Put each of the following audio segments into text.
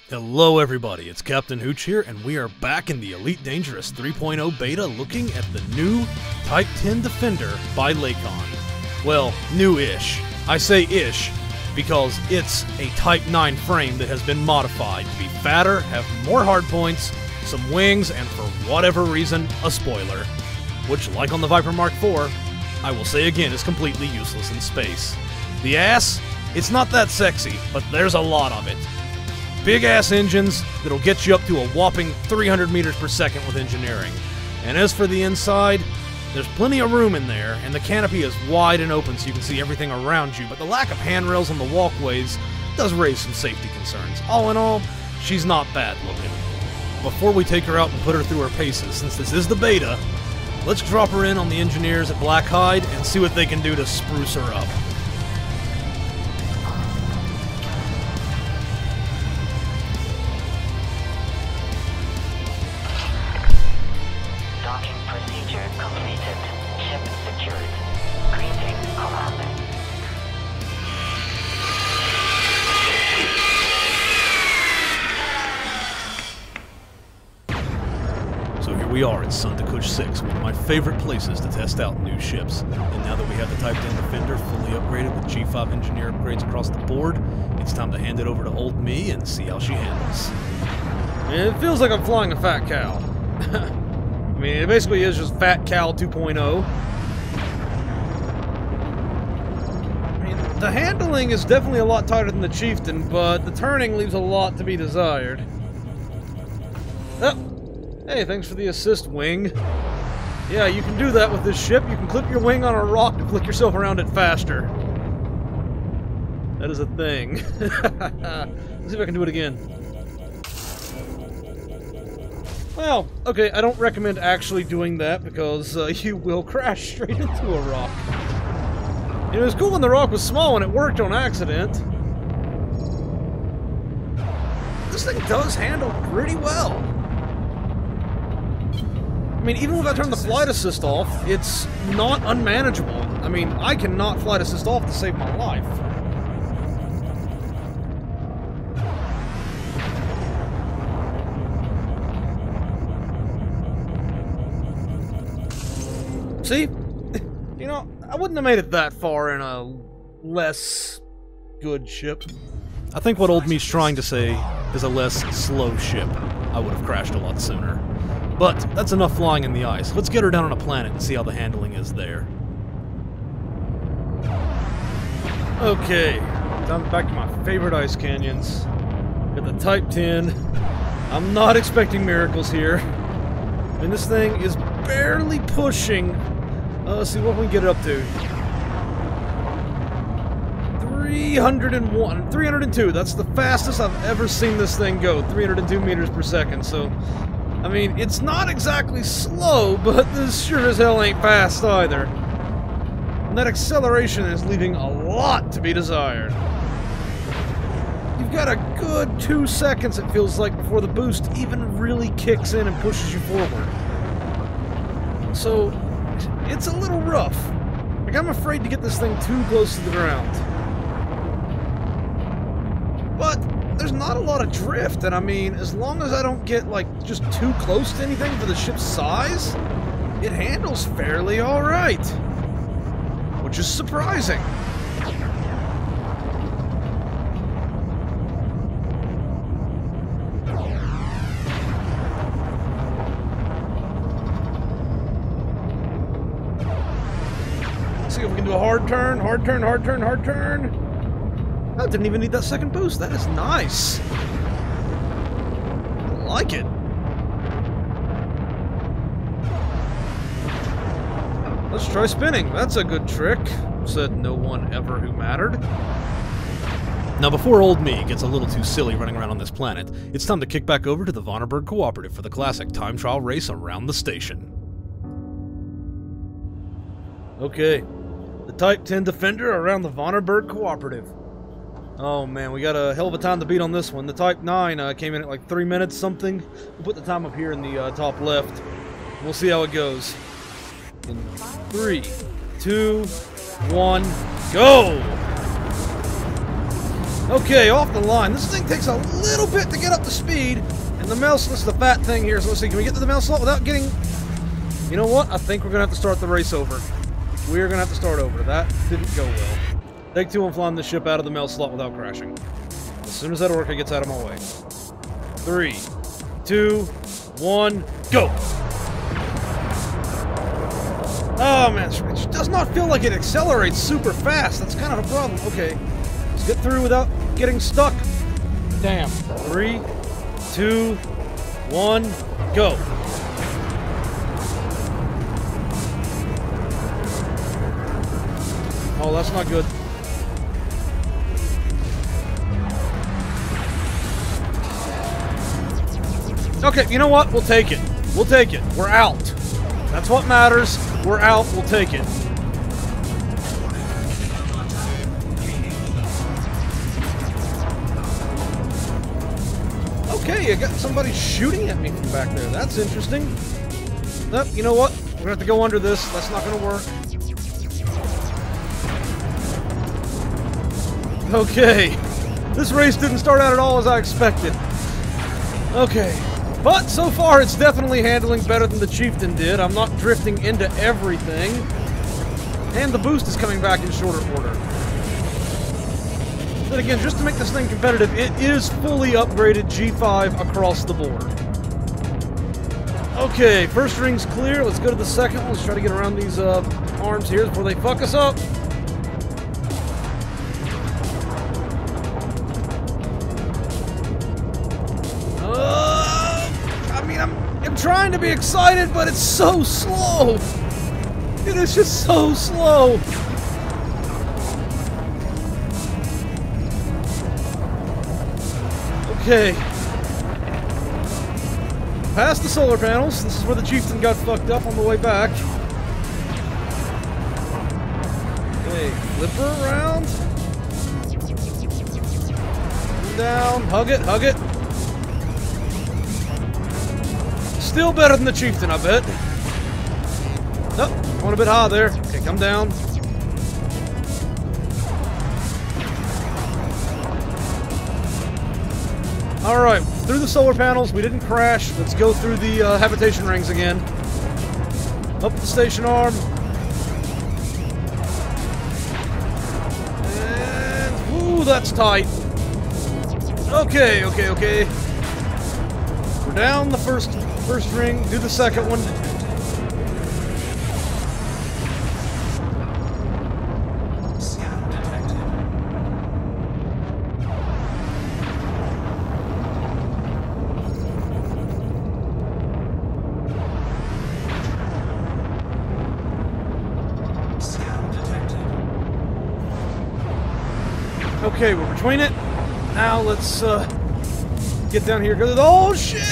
Hello everybody, it's Captain Hooch here, and we are back in the Elite Dangerous 3.0 beta looking at the new Type-10 Defender by Lakon. Well, new-ish. I say ish because it's a Type 9 frame that has been modified to be fatter, have more hardpoints, some wings, and for whatever reason, a spoiler. Which, like on the Viper Mark IV, I will say again is completely useless in space. The ass? It's not that sexy, but there's a lot of it. Big-ass engines that'll get you up to a whopping 300 meters per second with engineering. And as for the inside, there's plenty of room in there, and the canopy is wide and open so you can see everything around you, but the lack of handrails on the walkways does raise some safety concerns. All in all, she's not bad looking. Before we take her out and put her through her paces, since this is the beta, let's drop her in on the engineers at Black Hide and see what they can do to spruce her up. So here we are at Sundakush 6, one of my favorite places to test out new ships. And now that we have the Type-10 Defender fully upgraded with G5 engineer upgrades across the board, it's time to hand it over to old me and see how she handles. It feels like I'm flying a Fat Cow. I mean, it basically is just Fat Cow 2.0. I mean, the handling is definitely a lot tighter than the Chieftain, but the turning leaves a lot to be desired. Oh. Hey, thanks for the assist, wing. Yeah, you can do that with this ship. You can clip your wing on a rock to flick yourself around it faster. That is a thing. Let's see if I can do it again. Well, okay, I don't recommend actually doing that because you will crash straight into a rock. It was cool when the rock was small and it worked on accident. This thing does handle pretty well. I mean, even if I turn the flight assist off, it's not unmanageable. I mean, I cannot flight assist off to save my life. See? You know, I wouldn't have made it that far in a less good ship. I think what old me's trying to say is a less slow ship. I would have crashed a lot sooner. But that's enough flying in the ice. Let's get her down on a planet and see how the handling is there. Okay, time back to my favorite ice canyons. Got the Type-10. I'm not expecting miracles here. I mean, this thing is barely pushing. Let's see what we can get it up to. 301, 302. That's the fastest I've ever seen this thing go. 302 meters per second. So, I mean, it's not exactly slow, but this sure as hell ain't fast either. And that acceleration is leaving a lot to be desired. You've got a good 2 seconds, it feels like, before the boost even really kicks in and pushes you forward. So, it's a little rough. Like, I'm afraid to get this thing too close to the ground. But there's not a lot of drift, and I mean, as long as I don't get, like, just too close to anything for the ship's size, it handles fairly alright. Which is surprising. Let's see if we can do a hard turn, hard turn, hard turn, hard turn. I didn't even need that second boost. That is nice. I like it. Let's try spinning. That's a good trick. Said no one ever who mattered. Now, before old me gets a little too silly running around on this planet, it's time to kick back over to the Byrd Cooperative for the classic time trial race around the station. Okay, the Type-10 Defender around the Byrd Cooperative. Oh man, we got a hell of a time to beat on this one. The Type-9 came in at like 3 minutes something. We'll put the time up here in the top left. We'll see how it goes. In 3, 2, 1, go! Okay, off the line. This thing takes a little bit to get up to speed. And the mail slot's the fat thing here. So let's see, can we get to the mail slot without getting... You know what? I think we're going to have to start the race over. We're going to have to start over. That didn't go well. Take 2 on flying the ship out of the mail slot without crashing. As soon as that orca gets out of my way. 3, 2, 1, go! Oh man, it does not feel like it accelerates super fast. That's kind of a problem. Okay, let's get through without getting stuck. Damn. 3, 2, 1, go. Oh, that's not good. Okay, you know what? We'll take it. We'll take it. We're out. That's what matters. We're out. We'll take it. Okay, I got somebody shooting at me from back there. That's interesting. Nope, you know what? We're going to have to go under this. That's not going to work. Okay. This race didn't start out at all as I expected. Okay. But so far it's definitely handling better than the Chieftain did. I'm not drifting into everything. And the boost is coming back in shorter order. But again, just to make this thing competitive, it is fully upgraded G5 across the board. Okay, first ring's clear. Let's go to the second one. Let's try to get around these arms here before they fuck us up. I'm trying to be excited, but it's so slow. It is just so slow. Okay. Past the solar panels. This is where the Chieftain got fucked up on the way back. Okay, flip her around. Down, hug it, hug it. Still better than the Chieftain, I bet. Nope, going a bit high there. Okay, come down. Alright, through the solar panels, we didn't crash. Let's go through the habitation rings again. Up the station arm. And, ooh, that's tight. Okay, okay, okay. We're down the first ring, do the second one. Okay, we're between it. Now let's get down here. Go to the... Oh shit!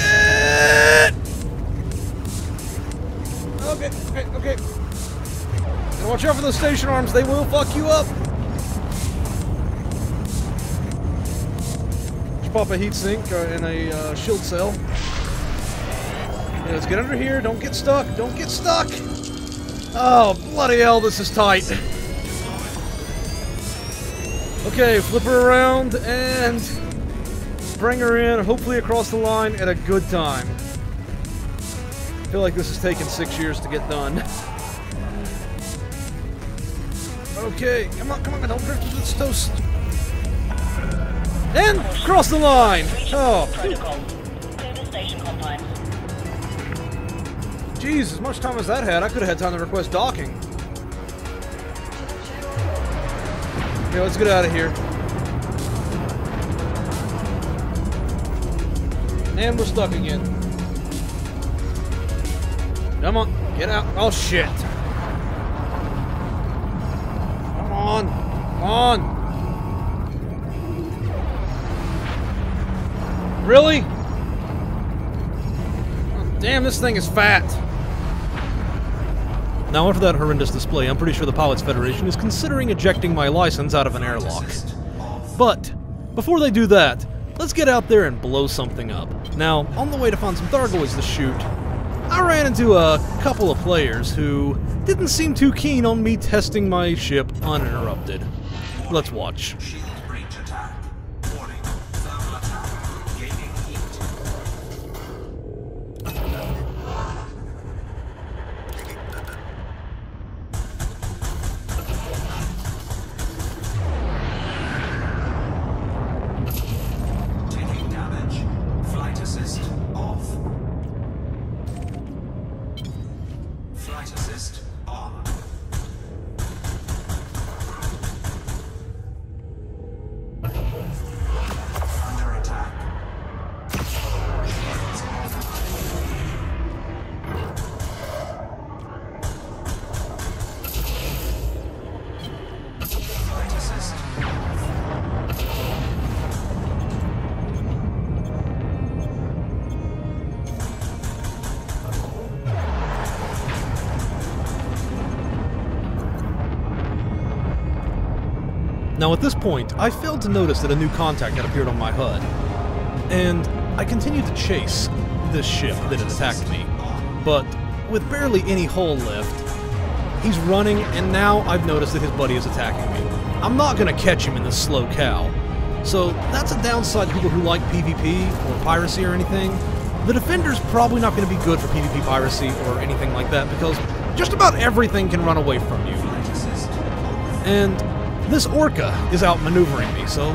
Okay, okay, okay. Now watch out for those station arms. They will fuck you up. Just pop a heat sink and a shield cell. Yeah, let's get under here. Don't get stuck. Don't get stuck. Oh bloody hell! This is tight. Okay, flip her around and bring her in, hopefully across the line at a good time. I feel like this has taken 6 years to get done. Okay, come on, don't drift into this toast. And cross the line! Oh. Jeez, as much time as that had, I could have had time to request docking. Okay, let's get out of here. And we're stuck again. Come on, get out. Oh shit. Come on. Come on. Really? Oh, damn, this thing is fat. Now, after that horrendous display, I'm pretty sure the Pilots Federation is considering ejecting my license out of an airlock. But, before they do that, let's get out there and blow something up. Now, on the way to find some Thargoids to shoot, I ran into a couple of players who didn't seem too keen on me testing my ship uninterrupted. Let's watch. Now at this point, I failed to notice that a new contact had appeared on my HUD, and I continued to chase this ship that had attacked me, but with barely any hull left, he's running, and now I've noticed that his buddy is attacking me. I'm not going to catch him in this slow cow, so that's a downside to people who like PvP or piracy or anything. The Defender's probably not going to be good for PvP piracy or anything like that, because just about everything can run away from you. And this Orca is outmaneuvering me, so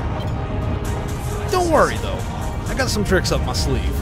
don't worry though. I got some tricks up my sleeve.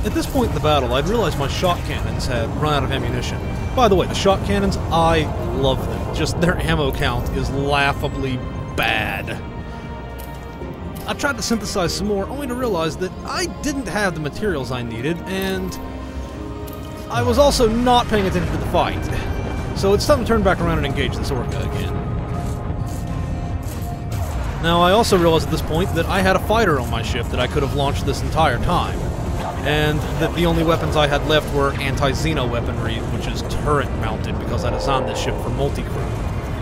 At this point in the battle, I'd realized my shot cannons had run out of ammunition. By the way, the shot cannons, I love them. Just their ammo count is laughably bad. I tried to synthesize some more, only to realize that I didn't have the materials I needed, and I was also not paying attention to the fight. So it's time to turn back around and engage this Orca again. Now, I also realized at this point that I had a fighter on my ship that I could have launched this entire time, and that the only weapons I had left were anti-Xeno weaponry, which is turret-mounted because I designed this ship for multi-crew.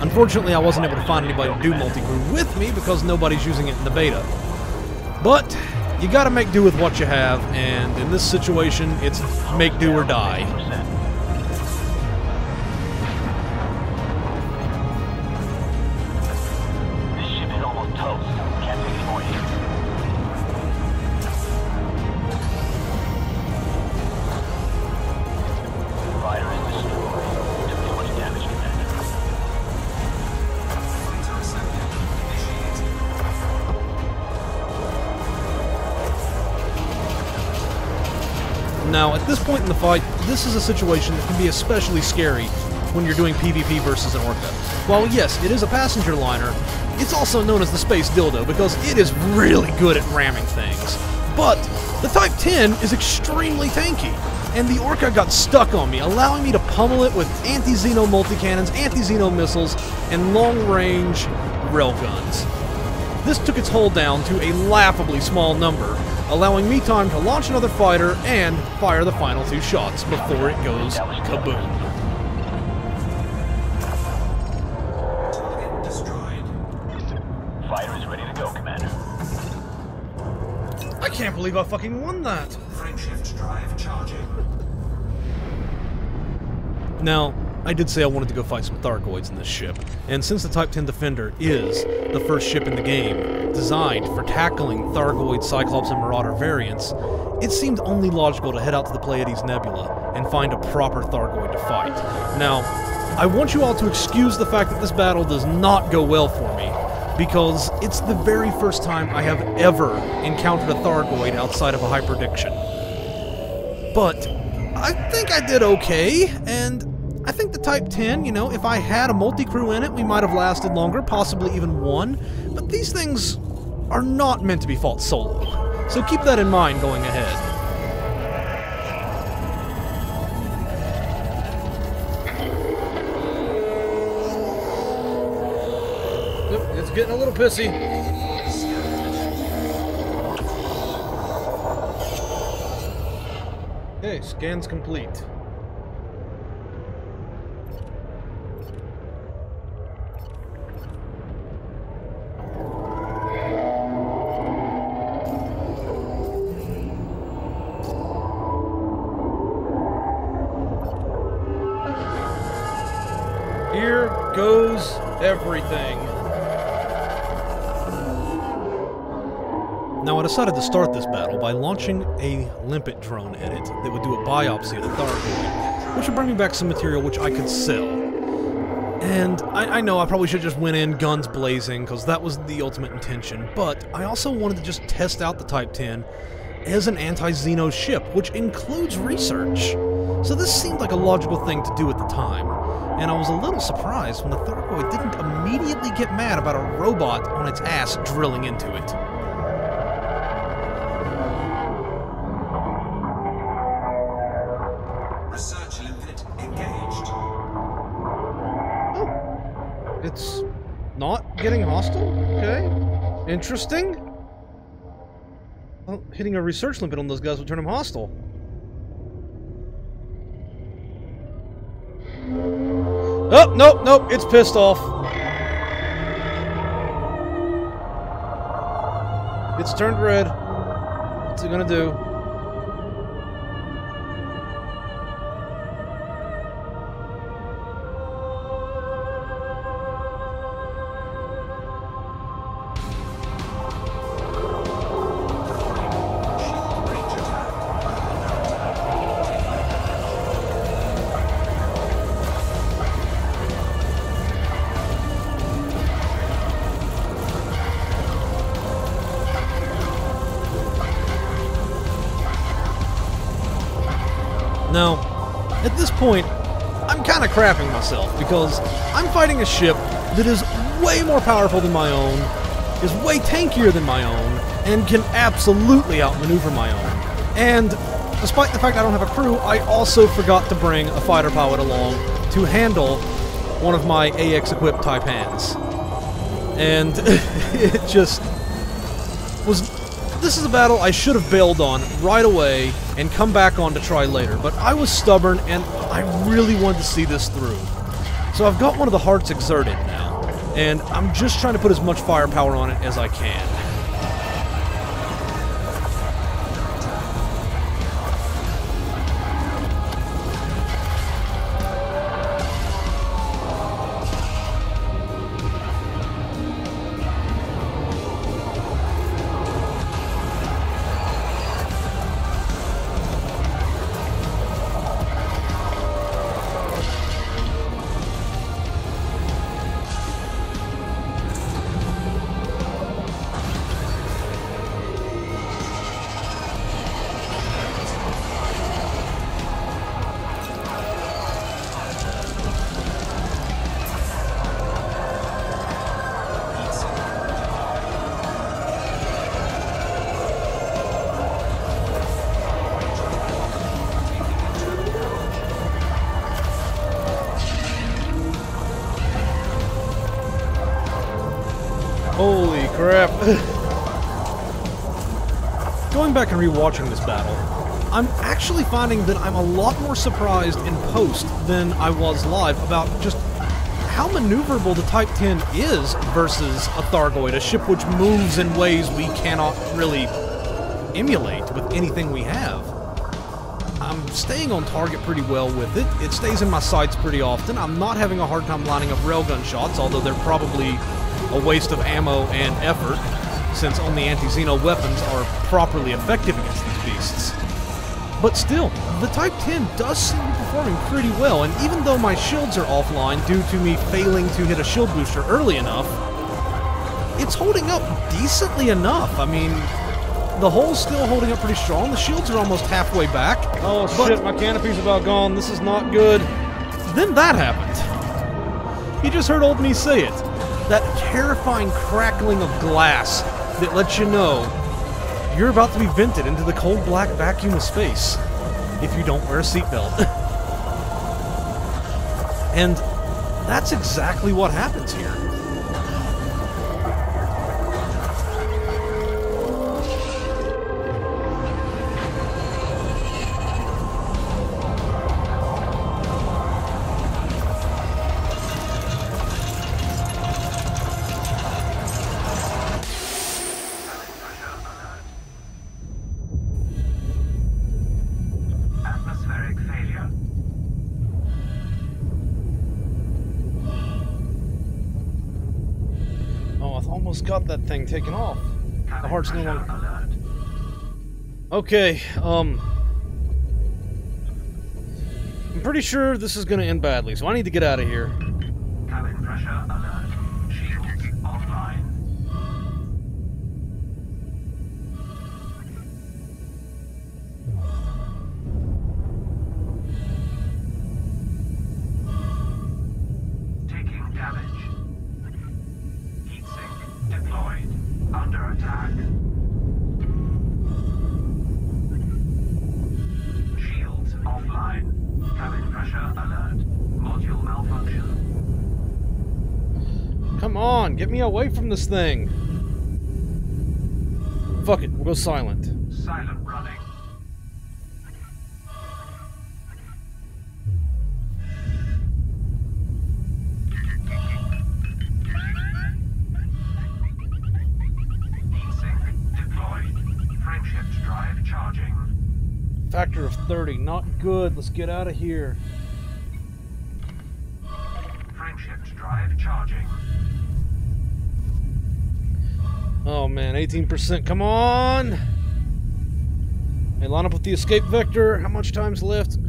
Unfortunately, I wasn't able to find anybody to do multi-crew with me because nobody's using it in the beta. But you gotta make do with what you have, and in this situation, it's make do or die. Now, at this point in the fight, this is a situation that can be especially scary when you're doing PvP versus an Orca. While yes, it is a passenger liner, it's also known as the Space Dildo because it is really good at ramming things. But the Type-10 is extremely tanky, and the Orca got stuck on me, allowing me to pummel it with anti-Xeno multi-cannons, anti-Xeno missiles, and long-range railguns. This took its hull down to a laughably small number, allowing me time to launch another fighter and fire the final two shots before it goes kaboom. Target destroyed. Fighter is ready to go, Commander. I can't believe I fucking won that! Frameshift drive charging. Now, I did say I wanted to go fight some Thargoids in this ship, and since the Type-10 Defender is the first ship in the game designed for tackling Thargoid, Cyclops, and Marauder variants, it seemed only logical to head out to the Pleiades Nebula and find a proper Thargoid to fight. Now, I want you all to excuse the fact that this battle does not go well for me, because it's the very first time I have ever encountered a Thargoid outside of a hyperdiction. But I think I did okay, and I think the Type-10, you know, if I had a multi-crew in it, we might have lasted longer, possibly even won. But these things are not meant to be fought solo. So keep that in mind going ahead. Yep, it's getting a little pissy. Okay, scan's complete. goes everything. Now, I decided to start this battle by launching a limpet drone edit that would do a biopsy of the Thargoid, which would bring me back some material which I could sell. And I know I probably should have just went in guns blazing, because that was the ultimate intention, but I also wanted to just test out the Type-10 as an anti-Xeno ship, which includes research. So this seemed like a logical thing to do at the time, and I was a little surprised when the Thargoid didn't immediately get mad about a robot on its ass drilling into it. Research limpet engaged. Oh, it's not getting hostile? Okay, interesting. Well, hitting a research limpet on those guys would turn them hostile. Oh, nope, nope, it's pissed off. It's turned red. What's it gonna do? Now, at this point, I'm kind of crapping myself, because I'm fighting a ship that is way more powerful than my own, is way tankier than my own, and can absolutely outmaneuver my own. And despite the fact I don't have a crew, I also forgot to bring a fighter pilot along to handle one of my AX-equipped Type-10s. And it just was... This is a battle I should have bailed on right away and come back on to try later, but I was stubborn and I really wanted to see this through. So I've got one of the hearts exerted now, and I'm just trying to put as much firepower on it as I can. Holy crap. Going back and rewatching this battle, I'm actually finding that I'm a lot more surprised in post than I was live about just how maneuverable the Type-10 is versus a Thargoid, a ship which moves in ways we cannot really emulate with anything we have. I'm staying on target pretty well with it. It stays in my sights pretty often. I'm not having a hard time lining up railgun shots, although they're probably a waste of ammo and effort, since only anti-Xeno weapons are properly effective against these beasts. But still, the Type-10 does seem to be performing pretty well, and even though my shields are offline due to me failing to hit a shield booster early enough, it's holding up decently enough. I mean, the hull's still holding up pretty strong. The shields are almost halfway back. Oh shit, my canopy's about gone. This is not good. Then that happened. You just heard old me say it. That terrifying crackling of glass that lets you know you're about to be vented into the cold black vacuum of space if you don't wear a seatbelt. And that's exactly what happens here. almost got that thing taken off. The heart's no longer... Alert. Okay, I'm pretty sure this is gonna end badly, so I need to get out of here. Cabin pressure alert. Shields offline. Taking damage. Heatsink deployed. Under attack. Shields offline. Cabin pressure alert. Module malfunction. Come on, get me away from this thing. Fuck it, we'll go silent. Silent running. Heatsink deployed. Frameshift drive charging. Factor of 30, not good. Let's get out of here. Frameshift drive charging. Oh man, 18%. Come on! Hey, line up with the escape vector. How much time's left?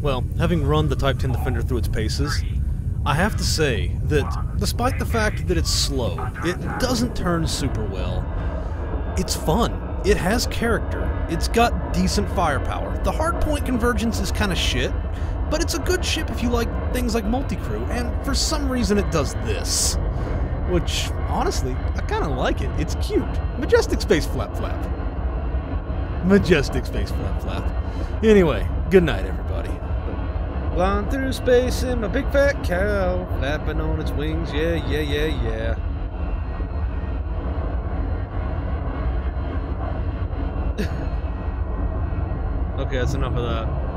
Well, having run the Type-10 Defender through its paces, I have to say that despite the fact that it's slow, it doesn't turn super well. It's fun. It has character. It's got decent firepower. The hardpoint convergence is kind of shit, but it's a good ship if you like things like multi-crew, and for some reason it does this. Which, honestly, I kind of like it. It's cute. Majestic Space Flap Flap. Majestic Space Flap Flap. Anyway, good night, everybody. Flying through space in my big fat cow, flapping on its wings, yeah, yeah, yeah, yeah. Okay, that's enough of that.